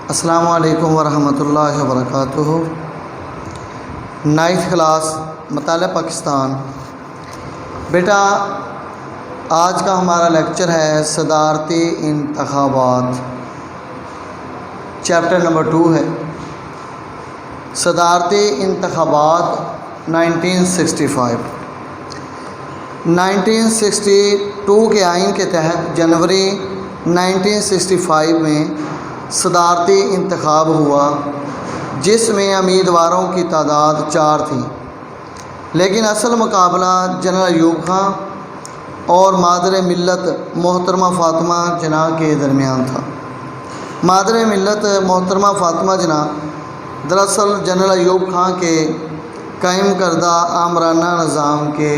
السلام علیکم ورحمۃ اللہ وبرکاتہ۔ 9th کلاس مطالعہ پاکستان۔ بیٹا آج کا ہمارا لیکچر ہے صدارتی انتخابات، چیپٹر نمبر 2 ہے صدارتی انتخابات 1965۔ 1962 کے آئین کے تحت جنوری 1965 میں صدارتی انتخاب ہوا، جس میں امیدواروں کی تعداد 4 تھی، لیکن اصل مقابلہ جنرل ایوب خان اور مادر ملت محترمہ فاطمہ جناح کے درمیان تھا۔ مادر ملت محترمہ فاطمہ جناح دراصل جنرل ایوب خان کے قائم کردہ آمرانہ نظام کے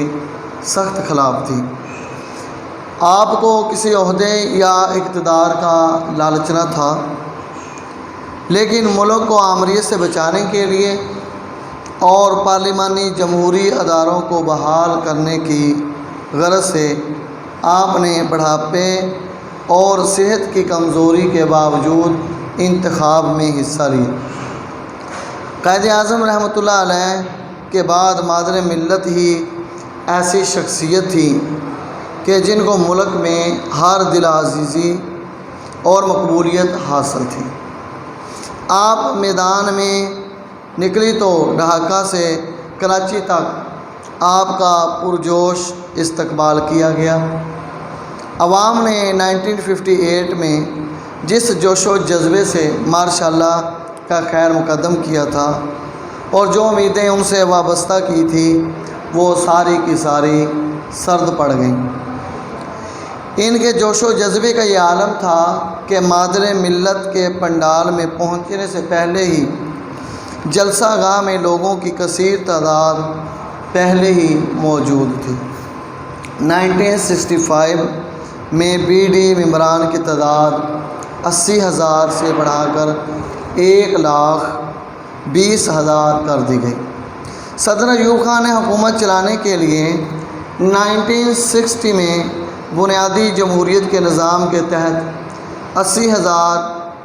سخت خلاف تھی۔ آپ کو کسی عہدے یا اقتدار کا لالچ نہ تھا، لیکن ملک کو آمریت سے بچانے کے لیے اور پارلیمانی جمہوری اداروں کو بحال کرنے کی غرض سے آپ نے بڑھاپے اور صحت کی کمزوری کے باوجود انتخاب میں حصہ لیا۔ قائد اعظم رحمۃ اللہ علیہ کے بعد مادر ملت ہی ایسی شخصیت تھی کہ جن کو ملک میں ہر دل عزیزی اور مقبولیت حاصل تھی۔ آپ میدان میں نکلی تو ڈھاکہ سے کراچی تک آپ کا پرجوش استقبال کیا گیا۔ عوام نے 1958 میں جس جوش و جذبے سے ماشاء اللہ کا خیر مقدم کیا تھا اور جو امیدیں ان سے وابستہ کی تھی، وہ ساری کی ساری سرد پڑ گئیں۔ ان کے جوش و جذبے کا یہ عالم تھا کہ مادر ملت کے پنڈال میں پہنچنے سے پہلے ہی جلسہ گاہ میں لوگوں کی کثیر تعداد پہلے ہی موجود تھی۔ 1965 میں بی ڈی ممبران کی تعداد 80,000 سے بڑھا کر 1,20,000 کر دی گئی۔ صدر ایوب خان نے حکومت چلانے کے لیے 1960 میں بنیادی جمہوریت کے نظام کے تحت 80,000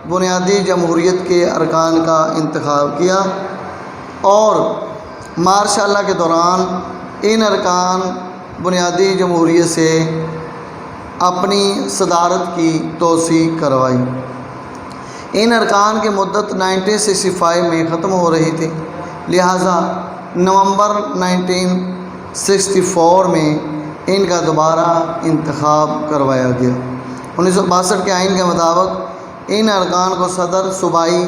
بنیادی جمہوریت کے ارکان کا انتخاب کیا اور مارشاء اللہ کے دوران ان ارکان بنیادی جمہوریت سے اپنی صدارت کی توسیع کروائی۔ ان ارکان کی مدت 1965 میں ختم ہو رہی تھی، لہٰذا نومبر 1964 میں ان کا دوبارہ انتخاب کروایا گیا۔ 1962 کے آئین کے مطابق ان ارکان کو صدر، صوبائی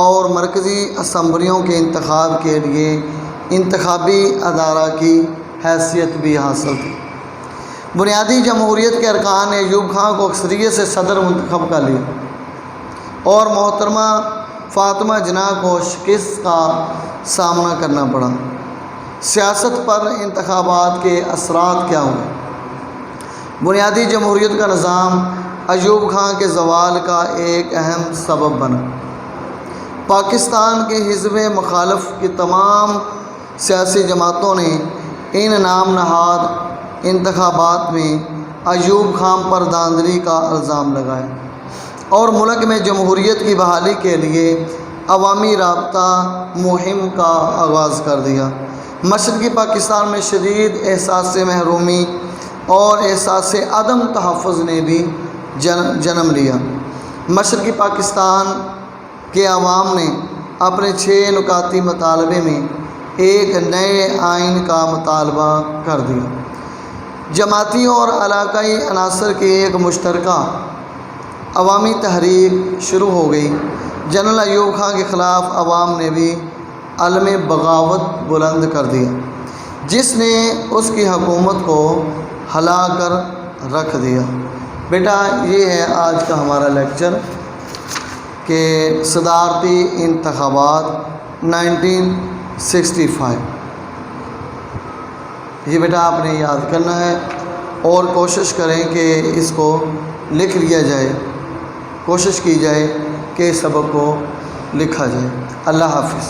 اور مرکزی اسمبلیوں کے انتخاب کے لیے انتخابی ادارہ کی حیثیت بھی حاصل تھی۔ بنیادی جمہوریت کے ارکان نے ایوب خان کو اکثریت سے صدر منتخب کر لیا اور محترمہ فاطمہ جناح کو شکست کا سامنا کرنا پڑا۔ سیاست پر انتخابات کے اثرات کیا ہوئے؟ بنیادی جمہوریت کا نظام ایوب خان کے زوال کا ایک اہم سبب بنا۔ پاکستان کے حزب مخالف کی تمام سیاسی جماعتوں نے ان نام نہاد انتخابات میں ایوب خان پر دھاندلی کا الزام لگایا اور ملک میں جمہوریت کی بحالی کے لیے عوامی رابطہ مہم کا آغاز کر دیا۔ مشرقی پاکستان میں شدید احساس محرومی اور احساس عدم تحفظ نے بھی جنم لیا۔ مشرقی پاکستان کے عوام نے اپنے 6 نکاتی مطالبے میں ایک نئے آئین کا مطالبہ کر دیا۔ جماعتی اور علاقائی عناصر کی ایک مشترکہ عوامی تحریک شروع ہو گئی۔ جنرل ایوب خان کے خلاف عوام نے بھی علم بغاوت بلند کر دیا، جس نے اس کی حکومت کو ہلا کر رکھ دیا۔ بیٹا یہ ہے آج کا ہمارا لیکچر کہ صدارتی انتخابات 1965۔ یہ بیٹا آپ نے یاد کرنا ہے اور کوشش کریں کہ اس کو لکھ لیا جائے، کوشش کی جائے کہ اس سبق کو لکھا جائے۔ اللہ حافظ۔